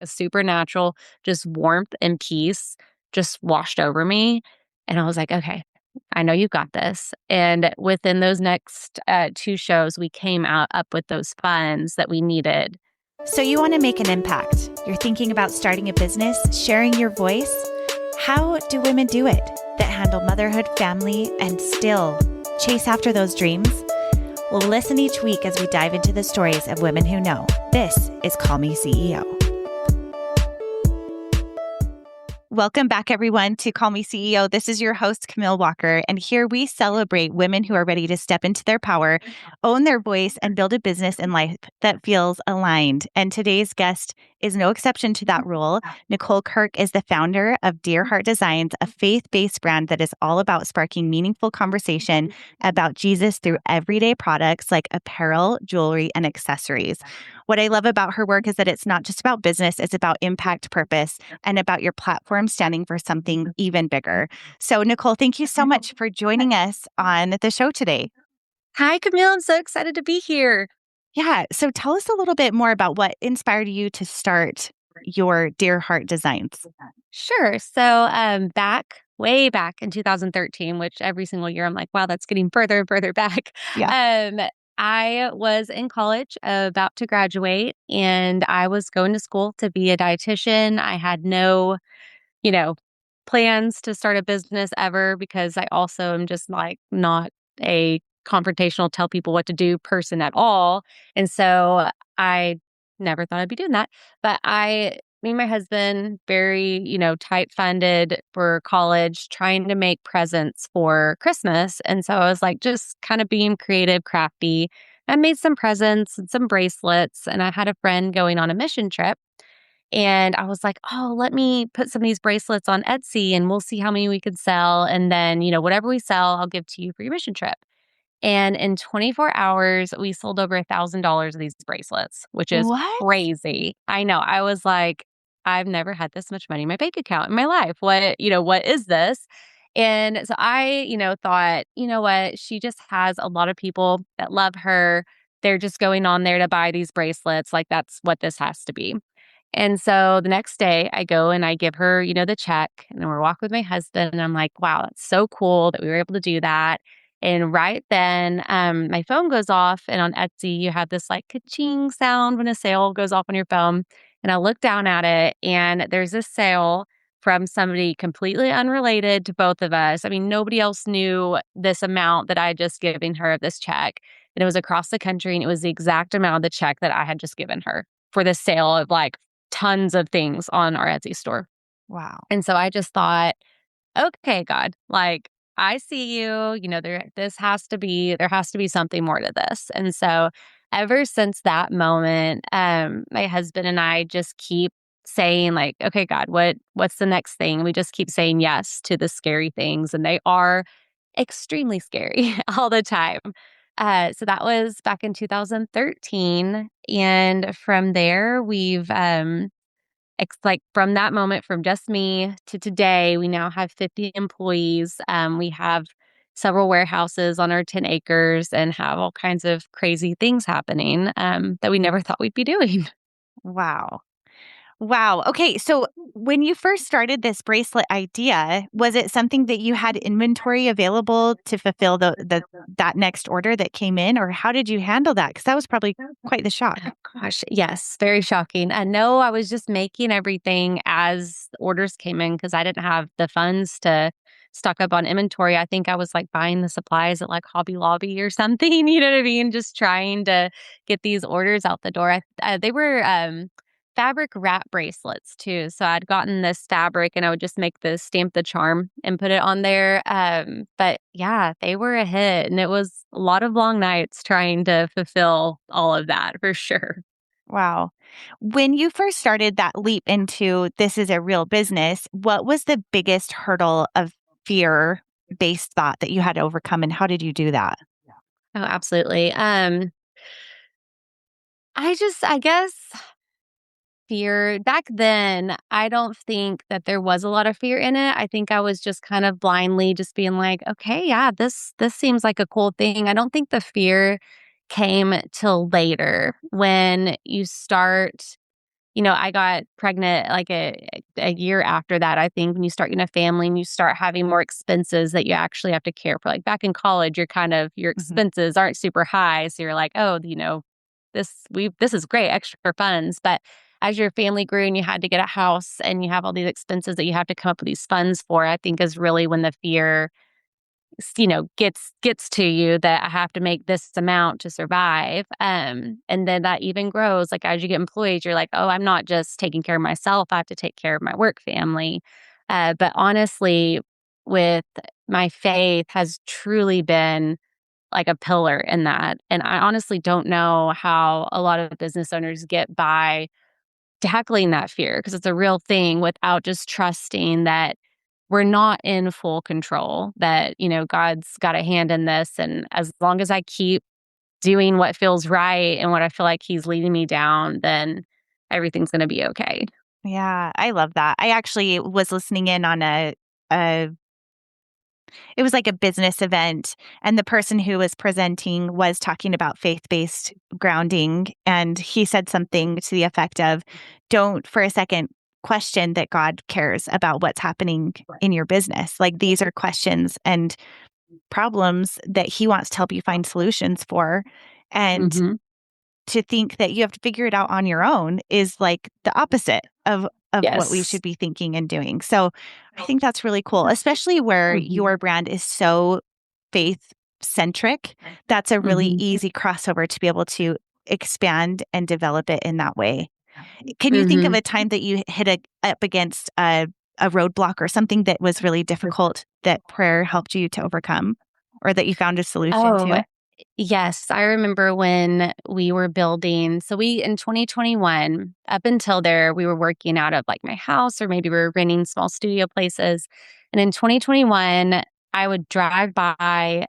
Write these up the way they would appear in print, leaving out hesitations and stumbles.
a supernatural, just warmth and peace just washed over me. And I was like, okay, I know you've got this. And within those next two shows, we came out up with those funds that we needed. So you want to make an impact. You're thinking about starting a business, sharing your voice. How do women do it that handle motherhood, family, and still chase after those dreams? Well, listen each week as we dive into the stories of women who know. This is Call Me CEO. Welcome back, everyone, to Call Me CEO. This is your host, Camille Walker, and here we celebrate women who are ready to step into their power, own their voice, and build a business and life that feels aligned. And today's guest is no exception to that rule. Nichole Kirk is the founder of Dear Heart Designs, a faith-based brand that is all about sparking meaningful conversation about Jesus through everyday products like apparel, jewelry, and accessories. What I love about her work is that it's not just about business, it's about impact, purpose, and about your platform standing for something even bigger. So, Nichole, thank you so much for joining us on the show today. Hi, Camille. I'm so excited to be here. Yeah. So tell us a little bit more about what inspired you to start your Dear Heart Designs. Sure. So way back in 2013, which every single year I'm like, wow, that's getting further and further back. Yeah. I was in college, about to graduate, and I was going to school to be a dietitian. I had no, you know, plans to start a business ever because I also am just like not a confrontational, tell people what to do person at all. And so I never thought I'd be doing that. But me and my husband, very, tight funded for college, trying to make presents for Christmas. And so I was like, just kind of being creative, crafty. I made some presents and some bracelets, and I had a friend going on a mission trip. And I was like, oh, let me put some of these bracelets on Etsy and we'll see how many we could sell. And then, whatever we sell, I'll give to you for your mission trip. And in 24 hours, we sold over $1,000 of these bracelets, which is What? crazy. I know. I was like, I've never had this much money in my bank account in my life. What is this? And so I, thought, you know what? She just has a lot of people that love her. They're just going on there to buy these bracelets. Like, that's what this has to be. And so the next day I go and I give her, the check, and then we're walking with my husband, and I'm like, wow, that's so cool that we were able to do that. And right then, my phone goes off, and on Etsy, you have this like ka-ching sound when a sale goes off on your phone. And I look down at it, and there's this sale from somebody completely unrelated to both of us. I mean, nobody else knew this amount that I had just given her of this check. And it was across the country, and it was the exact amount of the check that I had just given her for this sale of like tons of things on our Etsy store. Wow. And so I just thought, okay, God, like, I see you, there has to be something more to this. And so ever since that moment, my husband and I just keep saying like, okay, God, what's the next thing? We just keep saying yes to the scary things, and they are extremely scary all the time. So that was back in 2013. And from there, we've, like from that moment, from just me to today, we now have 50 employees. We have several warehouses on our 10 acres and have all kinds of crazy things happening that we never thought we'd be doing. Wow. Wow. Okay. So when you first started this bracelet idea, was it something that you had inventory available to fulfill that next order that came in, or how did you handle that? Because that was probably quite the shock. Oh, gosh, yes, very shocking. And no, I was just making everything as orders came in because I didn't have the funds to stock up on inventory. I think I was like buying the supplies at like Hobby Lobby or something, you know what I mean? Just trying to get these orders out the door. They were fabric wrap bracelets too. So I'd gotten this fabric and I would just make the stamp the charm and put it on there. But yeah, they were a hit, and it was a lot of long nights trying to fulfill all of that for sure. Wow. When you first started that leap into this is a real business, what was the biggest hurdle of fear based thought that you had to overcome, and how did you do that? Oh, absolutely. I guess fear back then, I don't think that there was a lot of fear in it. I think I was just kind of blindly just being like, okay, yeah, this seems like a cool thing. I don't think the fear came till later when you start I got pregnant like a year after that. I think when you start getting a family and you start having more expenses that you actually have to care for. Like back in college, your Mhm. expenses aren't super high. So you're like, oh, this is great, extra funds. But as your family grew and you had to get a house and you have all these expenses that you have to come up with these funds for, I think is really when the fear gets to you that I have to make this amount to survive. And then that even grows. Like as you get employees, you're like, oh, I'm not just taking care of myself. I have to take care of my work family. But honestly, with my faith has truly been like a pillar in that. And I honestly don't know how a lot of business owners get by tackling that fear because it's a real thing without just trusting that we're not in full control, that, God's got a hand in this. And as long as I keep doing what feels right and what I feel like He's leading me down, then everything's going to be okay. Yeah, I love that. I actually was listening in on a it was like a business event, and the person who was presenting was talking about faith-based grounding, and he said something to the effect of, "Don't for a second question that God cares about what's happening in your business. Like, these are questions and problems that he wants to help you find solutions for, and Hmm. to think that you have to figure it out on your own is like the opposite of what we Yes. should be thinking and doing." So I think that's really cool, especially where Hmm. your brand is so faith centric. That's a really Hmm. easy crossover to be able to expand and develop it in that way. Can you think of Hmm. a time that you hit up against a roadblock or something that was really difficult that prayer helped you to overcome or that you found a solution Oh, to? yes. I remember when we were building. So we, in 2021, up until there, we were working out of like my house or maybe we were renting small studio places. And in 2021, I would drive by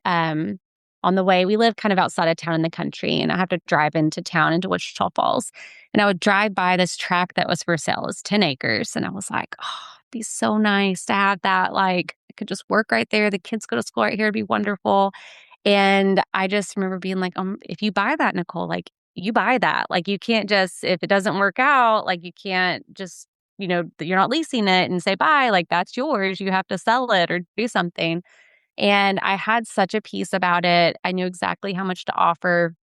on the way. We live kind of outside of town in the country, and I have to drive into town into Wichita Falls. And I would drive by this tract that was for sale. It's 10 acres. And I was like, oh, it'd be so nice to have that. Like, I could just work right there. The kids go to school right here. It'd be wonderful. And I just remember being like, if you buy that, Nichole, like you buy that. Like you can't just, if it doesn't work out, like you can't just, you're not leasing it and say bye. Like that's yours. You have to sell it or do something. And I had such a peace about it. I knew exactly how much to offer,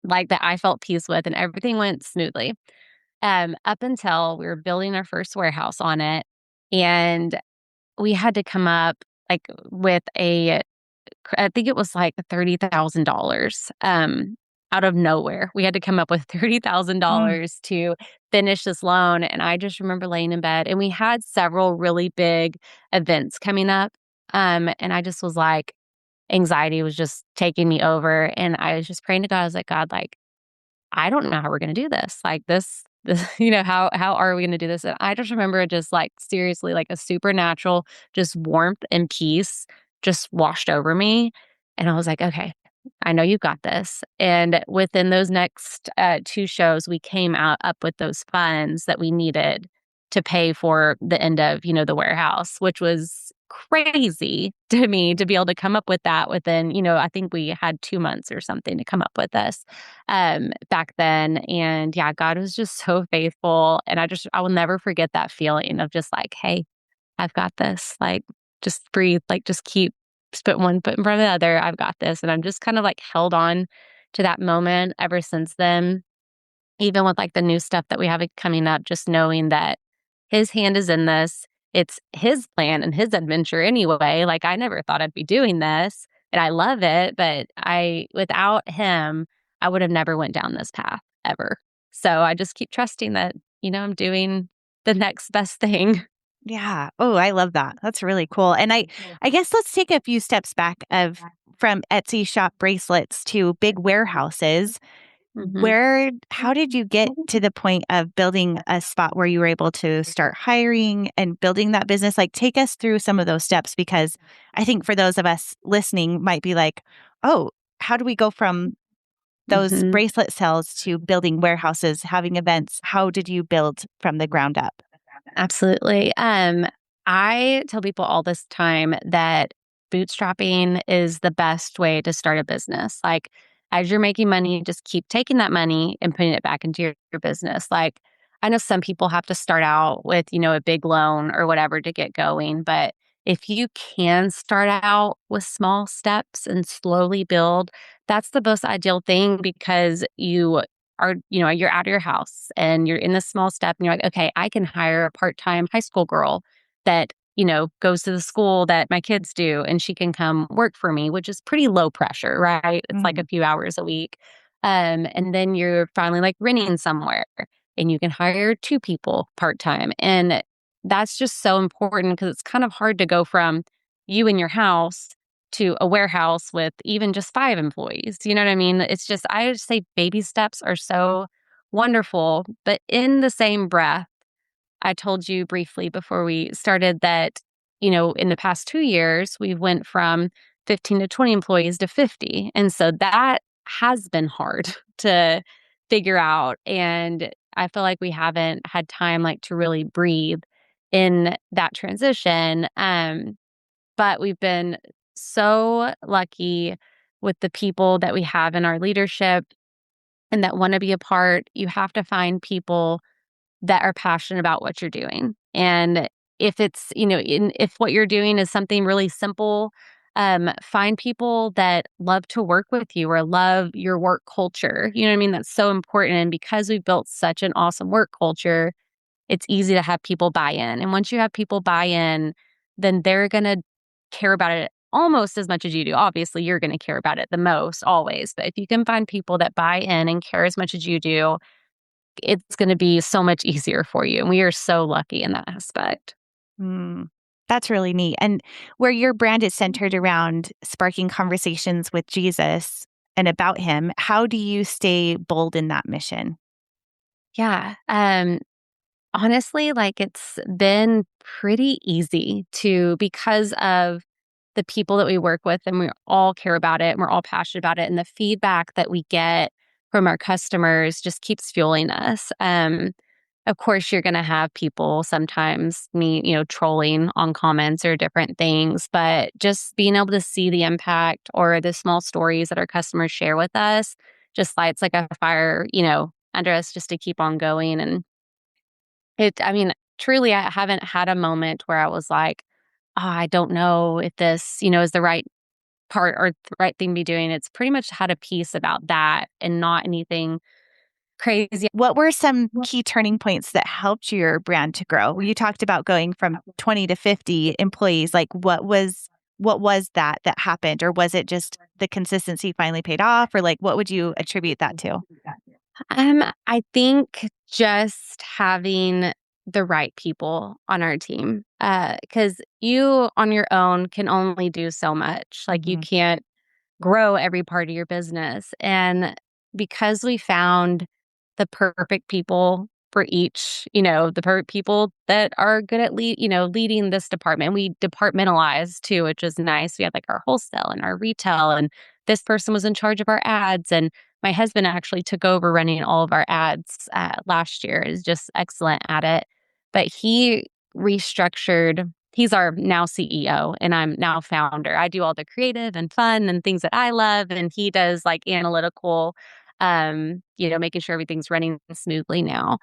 like that I felt peace with, and everything went smoothly. Up until we were building our first warehouse on it. And we had to come up like with I think it was like $30,000 out of nowhere. We had to come up with Mm, $30,000 to finish this loan. And I just remember laying in bed and we had several really big events coming up. And I just was like, anxiety was just taking me over. And I was just praying to God. I was like, God, like, I don't know how we're gonna do this. Like this, how are we gonna do this? And I just remember just like seriously, like a supernatural just warmth and peace just washed over me. And I was like, okay, I know you've got this. And within those next two shows, we came out up with those funds that we needed to pay for the end of, the warehouse, which was crazy to me to be able to come up with that within, I think we had 2 months or something to come up with this back then. And yeah, God was just so faithful. And I will never forget that feeling of just like, hey, I've got this. Like, just breathe, like, just put one foot in front of the other. I've got this. And I'm just kind of like held on to that moment ever since then, even with like the new stuff that we have coming up, just knowing that His hand is in this. It's His plan and His adventure anyway. Like, I never thought I'd be doing this and I love it, but without Him, I would have never went down this path ever. So I just keep trusting that, I'm doing the next best thing. yeah. Oh, I love that. That's really cool. And I guess let's take a few steps back of from Etsy shop bracelets to big warehouses. Hmm. How did you get to the point of building a spot where you were able to start hiring and building that business? Like, take us through some of those steps because I think for those of us listening might be like, oh, how do we go from those Hmm. bracelet sales to building warehouses, having events? How did you build from the ground up? Absolutely. I tell people all this time that bootstrapping is the best way to start a business. Like, as you're making money, just keep taking that money and putting it back into your business. Like, I know some people have to start out with, a big loan or whatever to get going, but if you can start out with small steps and slowly build, that's the most ideal thing because you're out of your house and you're in this small step and you're like, okay, I can hire a part-time high school girl that, goes to the school that my kids do and she can come work for me, which is pretty low pressure, right? It's like Mm. a few hours a week. And then you're finally like renting somewhere and you can hire two people part time. And that's just so important because it's kind of hard to go from you in your house to a warehouse with even just 5 employees. You know what I mean? I just say baby steps are so wonderful. But in the same breath, I told you briefly before we started that, in the past 2 years, we went from 15 to 20 employees to 50. And so that has been hard to figure out. And I feel like we haven't had time like to really breathe in that transition. But we've been so lucky with the people that we have in our leadership and that want to be a part. You have to find people that are passionate about what you're doing. And if it's, if what you're doing is something really simple, find people that love to work with you or love your work culture. You know what I mean? That's so important. And because we've built such an awesome work culture, it's easy to have people buy in. And once you have people buy in, then they're going to care about it almost as much as you do. Obviously, you're going to care about it the most always. But if you can find people that buy in and care as much as you do, it's going to be so much easier for you. And we are so lucky in that aspect. Mm. That's really neat. And where your brand is centered around sparking conversations with Jesus and about him, how do you stay bold in that mission? Yeah. Honestly, like it's been pretty easy because of the people that we work with and we all care about it and we're all passionate about it. And the feedback that we get from our customers just keeps fueling us. Of course, you're going to have people sometimes trolling on comments or different things, but just being able to see the impact or the small stories that our customers share with us just lights like a fire, under us just to keep on going. And truly, I haven't had a moment where I was like, "Oh, I don't know if this, is the right part or the right thing to be doing." It's pretty much had a peace about that and not anything crazy. What were some key turning points that helped your brand to grow? You talked about going from 20 to 50 employees. Like what was that happened, or was it just the consistency finally paid off, or like what would you attribute that to? I think just having the right people on our team, because you on your own can only do so much. Like you Mhm. can't grow every part of your business. And because we found the perfect people for each, the perfect people that are good at leading this department. We departmentalized too, which is nice. We had like our wholesale and our retail, and this person was in charge of our ads. And my husband actually took over running all of our ads last year. Is just excellent at it. But he restructured. He's our now CEO and I'm now founder. I do all the creative and fun and things that I love. And he does like analytical, making sure everything's running smoothly now.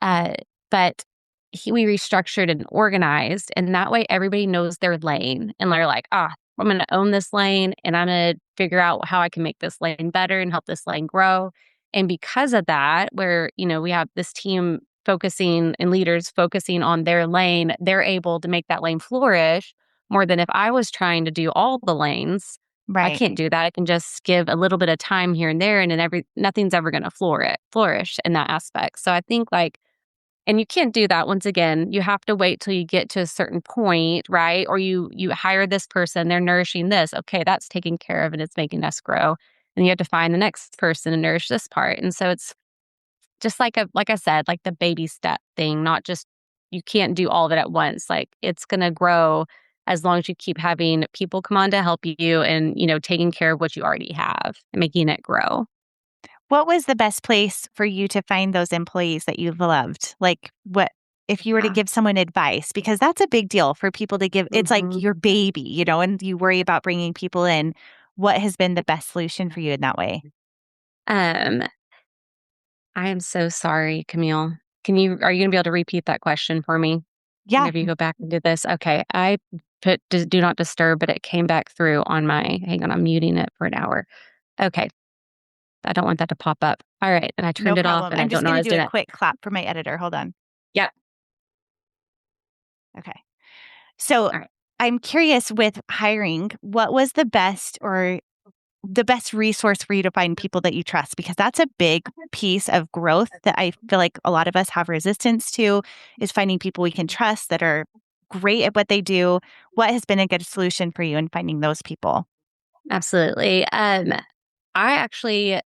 Uh, but we restructured and organized, and that way everybody knows their lane, and they're like, I'm going to own this lane, and I'm going to figure out how I can make this lane better and help this lane grow. And because of that, where we have this team focusing and leaders focusing on their lane, they're able to make that lane flourish more than if I was trying to do all the lanes. I Right. can't do that. I can just give a little bit of time here and there, and then nothing's ever going to flourish in that aspect. So I think like and you can't do that once again. You have to wait till you get to a certain point, right? Or you hire this person, they're nourishing this. Okay, that's taken care of and it's making us grow. And you have to find the next person to nourish this part. And so it's just like I said, like the baby step thing, not just you can't do all of it at once. Like it's gonna grow as long as you keep having people come on to help you and, taking care of what you already have and making it grow. What was the best place for you to find those employees that you've loved? Like, what if you were to Yeah. give someone advice? Because that's a big deal for people to give. It's like Mhm. your baby, and you worry about bringing people in. What has been the best solution for you in that way? Um, I am so sorry, Camille. are you going to be able to repeat that question for me Yeah, whenever you go back and do this? Okay. I put do not disturb, but it came back through on hang on, I'm muting it for an hour. Okay. I don't want that to pop up. All right. And I no turned it off problem. and I I'm don't just know going how to to do do a that. quick clap for my editor. Hold on. Yep. Okay. So All right. I'm curious with hiring, what was the best resource for you to find people that you trust? Because that's a big piece of growth that I feel like a lot of us have resistance to is finding people we can trust that are great at what they do. What has been a good solution for you in finding those people? Absolutely. I actually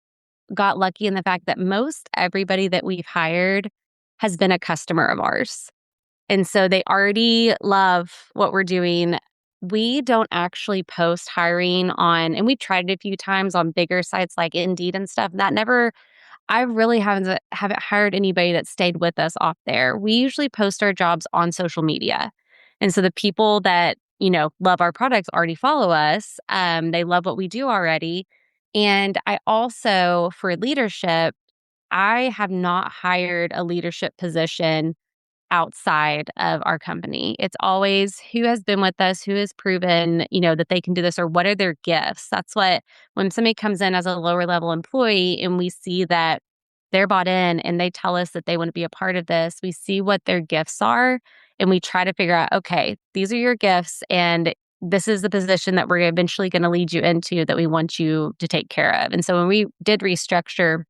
got lucky in the fact that most everybody that we've hired has been a customer of ours. And so they already love what we're doing. We don't actually post hiring and we tried it a few times on bigger sites like Indeed and stuff. That never, I really haven't hired anybody that stayed with us off there. We usually post our jobs on social media. And so the people that, love our products already follow us. They love what we do already. And I also, for leadership, I have not hired a leadership position outside of our company. It's always who has been with us, who has proven, that they can do this or what are their gifts. That's what when somebody comes in as a lower level employee and we see that they're bought in and they tell us that they want to be a part of this, we see what their gifts are and we try to figure out, okay, these are your gifts and this is the position that we're eventually going to lead you into that we want you to take care of. And so when we did restructure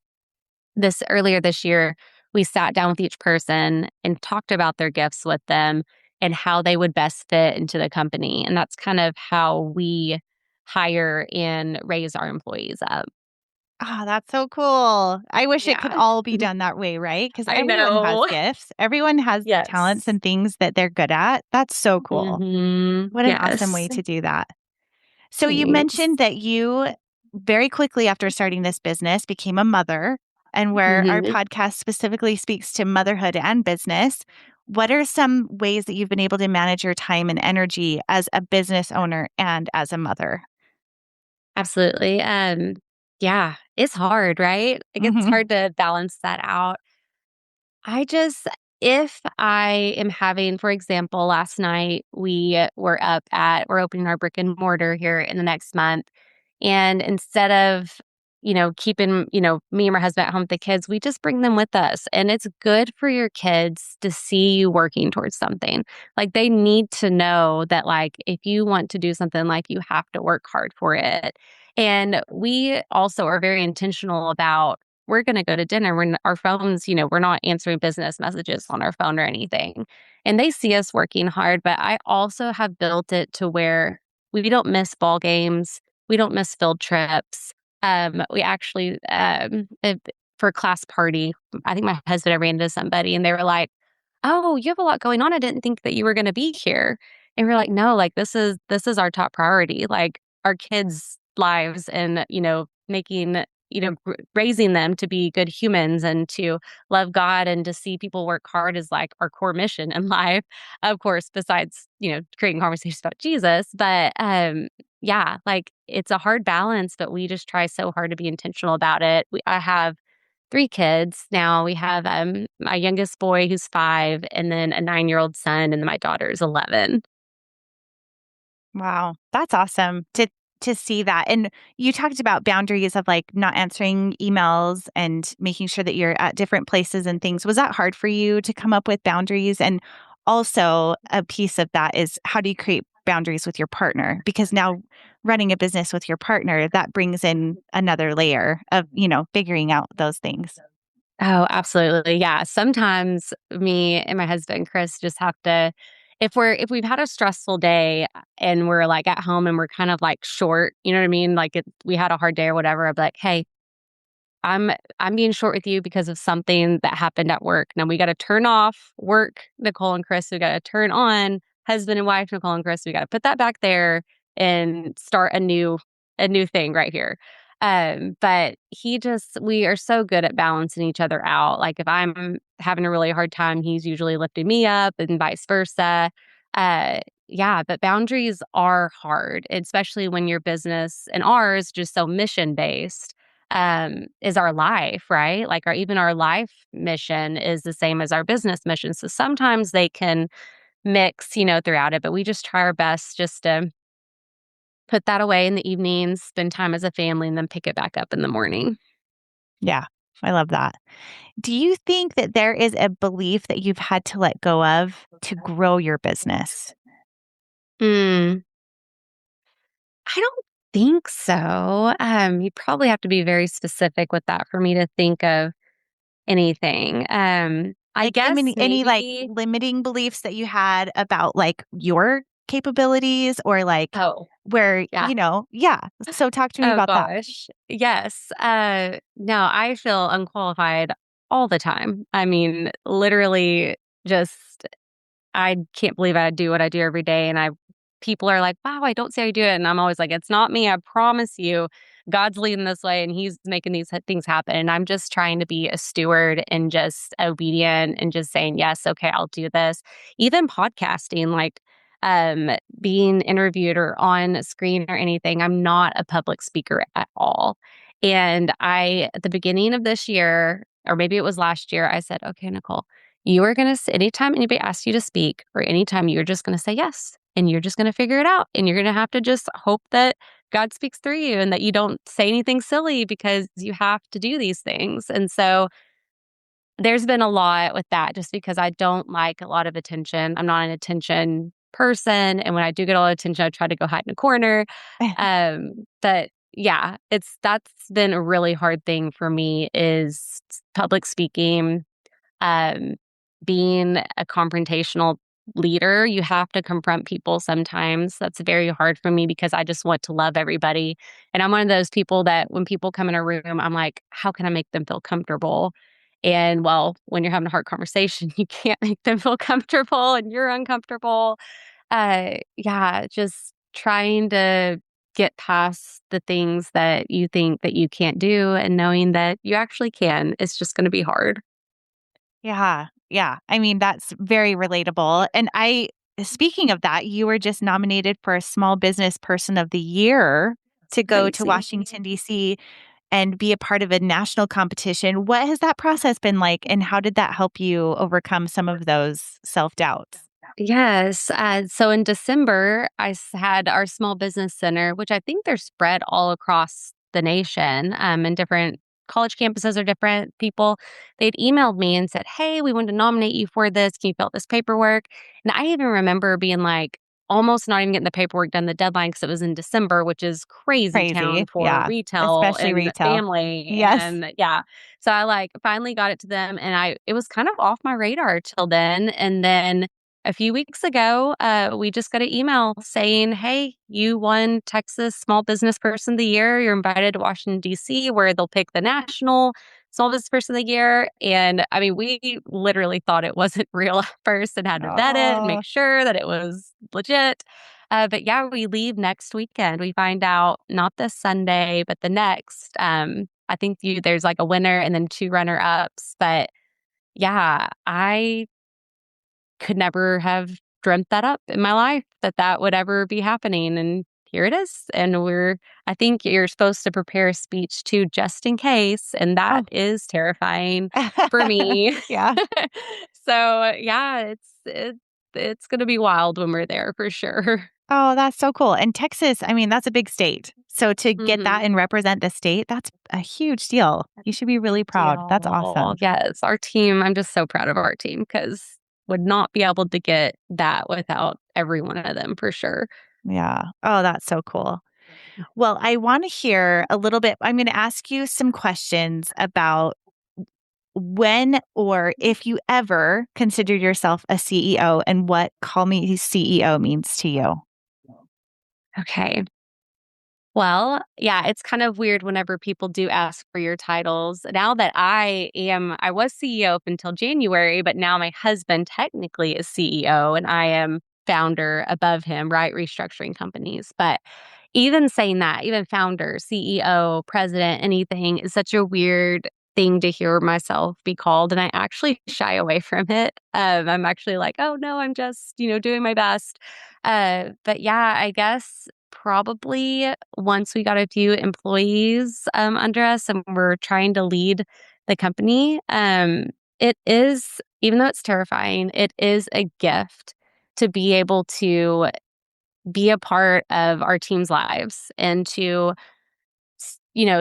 this earlier this year, we sat down with each person and talked about their gifts with them and how they would best fit into the company. And that's kind of how we hire and raise our employees up. Ah, that's so cool. I wish it could Yeah. all be done that way, right? Because I everyone has know. gifts. Everyone has talents Yes. and things that they're good at. That's so cool. What an awesome Yes. way to do that. So you Thanks. mentioned that you very quickly after starting this business became a mother, and where our hmm podcast specifically speaks to motherhood and business. What are some ways that you've been able to manage your time and energy as a business owner and as a mother? Absolutely. Yeah, it's hard, right? Like it's Mhm. hard to balance that out. I just if I am having, for example, last night we're opening our brick and mortar here in the next month. And instead of, keeping, me and my husband at home with the kids, we just bring them with us. And it's good for your kids to see you working towards something. Like they need to know that like if you want to do something, like you have to work hard for it. And we also are very intentional about we're going to go to dinner. Our phones, we're not answering business messages on our phone or anything. And they see us working hard, but I also have built it to where we don't miss ball games. We don't miss field trips. We actually, for class party, I think my husband and I ran into somebody and they were like, "Oh, you have a lot going on. I didn't think that you were going to be here." And we're like, "No, like this is our top priority. Like our kids' lives and, making raising them to be good humans and to love God and to see people work hard is like our core mission in life. Of course, besides, creating conversations about Jesus. But yeah, like it's a hard balance, but we just try so hard to be intentional about it. I have three kids now. We have my youngest boy who's 5, and then a 9-year-old son, and then my daughter is 11. Wow, that's awesome to see that. And you talked about boundaries of like not answering emails and making sure that you're at different places and things. Was that hard for you to come up with boundaries? And also a piece of that is how do you create boundaries with your partner? Because now running a business with your partner, that brings in another layer of, figuring out those things. Oh, absolutely. Yeah. Sometimes me and my husband, Chris, just have to, if we've had a stressful day and we're like at home and we're kind of like short, you know what I mean? Like we had a hard day or whatever. I'm like, hey, I'm I'm being short with you because of something that happened at work. Now we got to turn off work, Nicole and Chris. We got to turn on husband and wife, Nicole and Chris. We got to put that back there and start a new thing right here. But we are so good at balancing each other out. Like if I'm having a really hard time, he's usually lifting me up and vice versa. Yeah, but boundaries are hard, especially when your business and ours just so mission based. is our life, right? Like even our life mission is the same as our business mission. So sometimes they can mix, throughout it, but we just try our best just to put that away in the evenings, spend time as a family, and then pick it back up in the morning. Yeah, I love that. Do you think that there is a belief that you've had to let go of to grow your business? Hmm. I don't think so. You probably have to be very specific with that for me to think of anything. I Like guess any like maybe. limiting beliefs that you had about like your capabilities or like Oh, where, yeah. yeah. So talk to me Oh about that. gosh. Yes. No, I feel unqualified all the time. I mean, literally just I can't believe I do what I do every day, and people are like, "Wow, I don't see how you do it," and I'm always like, "It's not me, I promise you. God's leading this way, and He's making these things happen." And I'm just trying to be a steward and just obedient and just saying, "Yes, okay, I'll do this." Even podcasting, like, being interviewed or on a screen or anything, I'm not a public speaker at all. And at the beginning of this year, or maybe it was last year, I said, "Okay, Nichole, you are going to, anytime anybody asks you to speak or anytime you're just going to say yes and you're just going to figure it out and you're going to have to just hope that God speaks through you and that you don't say anything silly because you have to do these things." And so there's been a lot with that just because I don't like a lot of attention. I'm not an attention person. And when I do get a lot of attention, I try to go hide in a corner. But yeah, that's been a really hard thing for me is public speaking, um, being a confrontational leader. You have to confront people sometimes. That's very hard for me because I just want to love everybody. And I'm one of those people that when people come in a room, I'm like, how can I make them feel comfortable? And well, when you're having a hard conversation, you can't make them feel comfortable and you're uncomfortable. Yeah, just trying to get past the things that you think that you can't do and knowing that you actually can. It's just going to be hard. Yeah. Yeah. I mean, that's very relatable. And speaking of that, you were just nominated for a Small Business Person of the Year to go to Crazy. Washington, D.C. and be a part of a national competition. What has that process been like? And how did that help you overcome some of those self doubts? Yes. So in December, had our small business center, which I think they're spread all across the nation, and different college campuses or different people. They'd emailed me and said, "Hey, we want to nominate you for this. Can you fill out this paperwork?" And I even remember being like, almost not even getting the paperwork done the deadline because it was in December, which is crazy town Crazy. for Yeah. retail Especially and retail. family. Yes. And yeah. So I like finally got it to them and it was kind of off my radar till then. And then a few weeks ago, we just got an email saying, "Hey, you won Texas Small Business Person of the Year. You're invited to Washington, D.C., where they'll pick the national Small Business Person of the Year." And I mean, we literally thought it wasn't real at first and had to vet it and Oh, make sure that it was legit. But yeah, we leave next weekend. We find out not this Sunday, but the next. I think there's like a winner and then two runner ups. But yeah, I could never have dreamt that up in my life that would ever be happening, and here it is, and I think you're supposed to prepare a speech too just in case, and that oh. is terrifying for me. Yeah. So, yeah, it's gonna be wild when we're there for sure. Oh, that's so cool. And Texas, I mean, that's a big state. So to get that Mhm. and represent the state, that's a huge deal. You should be really proud. That's Deal. awesome. Yes, our team, I'm just so proud of our team because would not be able to get that without every one of them for sure. Yeah. Oh, that's so cool. Well, I want to hear a little bit. I'm going to ask you some questions about when or if you ever considered yourself a CEO and what Call Me CEO means to you. Okay. Well, yeah, it's kind of weird whenever people do ask for your titles. Now that I was CEO up until January, but now my husband technically is CEO and I am founder above him, right? Restructuring companies. But even saying that, even founder, CEO, president, anything is such a weird thing to hear myself be called. And I actually shy away from it. I'm actually like, oh no, I'm just, doing my best. But yeah, I guess probably once we got a few employees under us and we're trying to lead the company. It is, even though it's terrifying, it is a gift to be able to be a part of our team's lives and to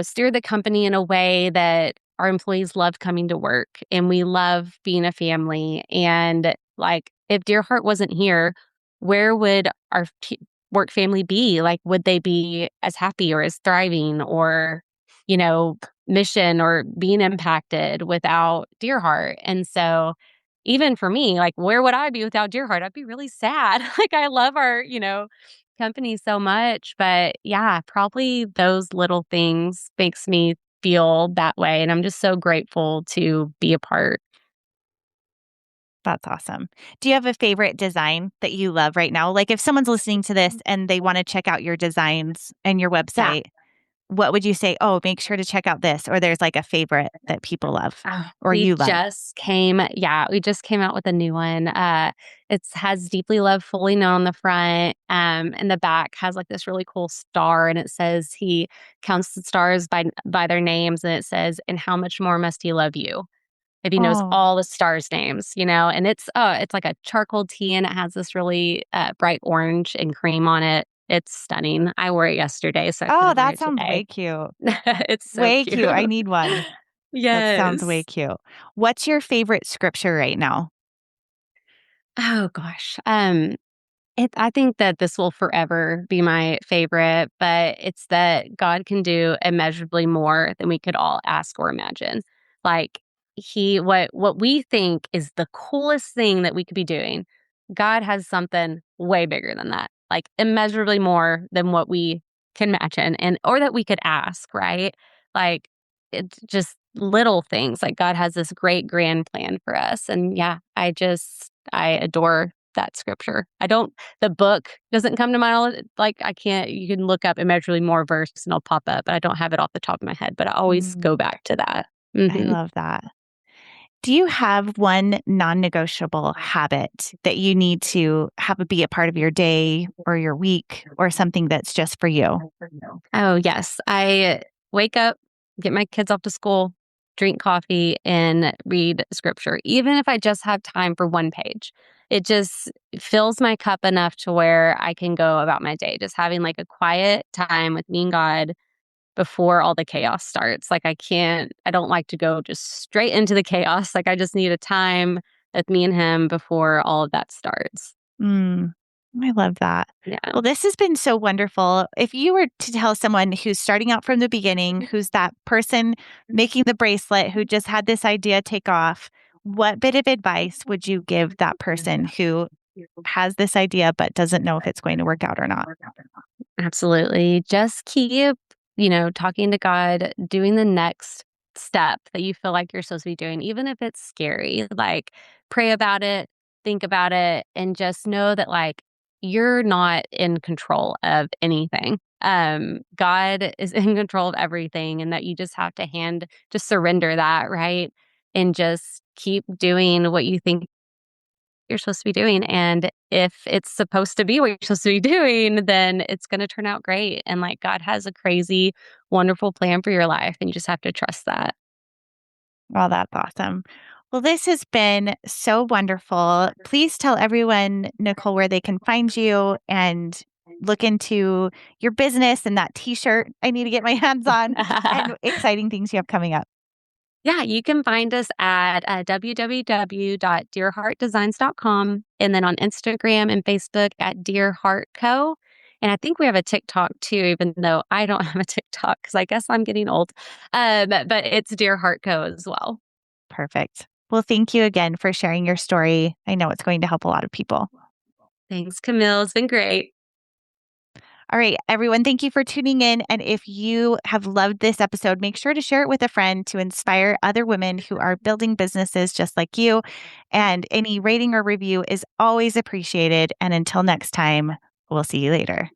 steer the company in a way that our employees love coming to work and we love being a family. And like, if Dearheart wasn't here, where would our work family be? Like, would they be as happy or as thriving or, you know, mission or being impacted without Dearheart? And so, even for me, like, where would I be without Dearheart? I'd be really sad. Like, I love our, company so much, but yeah, probably those little things makes me feel that way, and I'm just so grateful to be a part. That's awesome. Do you have a favorite design that you love right now? Like if someone's listening to this and they want to check out your designs and your Yeah. website, what would you say? Oh, make sure to check out this, or there's like a favorite that people love Oh, or you love? we just came out with a new one. It has "Deeply Loved, Fully Known" on the front, and the back has like this really cool star, and it says he counts the stars by their names, and it says, "And how much more must he love you if he knows Oh, all the stars' names?" And it's like a charcoal tee, and it has this really bright orange and cream on it. It's stunning. I wore it yesterday, so I oh, couldn't wear that it sounds today. way cute. It's so Way cute. cute. I need one. That sounds way Yes. cute. What's your favorite scripture right now? Oh gosh. I think that this will forever be my favorite, but it's that God can do immeasurably more than we could all ask or imagine. Like what we think is the coolest thing that we could be doing, God has something way bigger than that. Like immeasurably more than what we can imagine and or that we could ask, right? Like it's just little things. Like God has this great grand plan for us. And yeah, I adore that scripture. I don't the book doesn't come to mind like, I can't you can look up immeasurably more verse and it'll pop up, but I don't have it off the top of my head, but I always Mm, go back to that. I Mhm. love that. Do you have one non-negotiable habit that you need to have it be a part of your day or your week or something that's just for you? Oh, yes. I wake up, get my kids off to school, drink coffee, and read scripture, even if I just have time for one page. It just fills my cup enough to where I can go about my day, just having like a quiet time with me and God before all the chaos starts. Like I don't like to go just straight into the chaos. Like I just need a time with me and him before all of that starts. Mm, I love that. Yeah. Well, this has been so wonderful. If you were to tell someone who's starting out from the beginning, who's that person making the bracelet who just had this idea take off, what bit of advice would you give that person who has this idea but doesn't know if it's going to work out or not? Absolutely. Just keep, talking to God, doing the next step that you feel like you're supposed to be doing, even if it's scary. Like, pray about it, think about it, and just know that, like, you're not in control of anything. God is in control of everything, and that you just have to just surrender that, right? And just keep doing what you think you're supposed to be doing. And if it's supposed to be what you're supposed to be doing, then it's going to turn out great. And like God has a crazy, wonderful plan for your life. And you just have to trust that. Well, that's awesome. Well, this has been so wonderful. Please tell everyone, Nichole, where they can find you and look into your business and that t-shirt I need to get my hands on and exciting things you have coming up. Yeah, you can find us at www.dearheartdesigns.com and then on Instagram and Facebook at Dear Heart Co. And I think we have a TikTok too, even though I don't have a TikTok because I guess I'm getting old. But it's Dear Heart Co. as well. Perfect. Well, thank you again for sharing your story. I know it's going to help a lot of people. Thanks, Camille. It's been great. All right, everyone, thank you for tuning in. And if you have loved this episode, make sure to share it with a friend to inspire other women who are building businesses just like you. And any rating or review is always appreciated. And until next time, we'll see you later.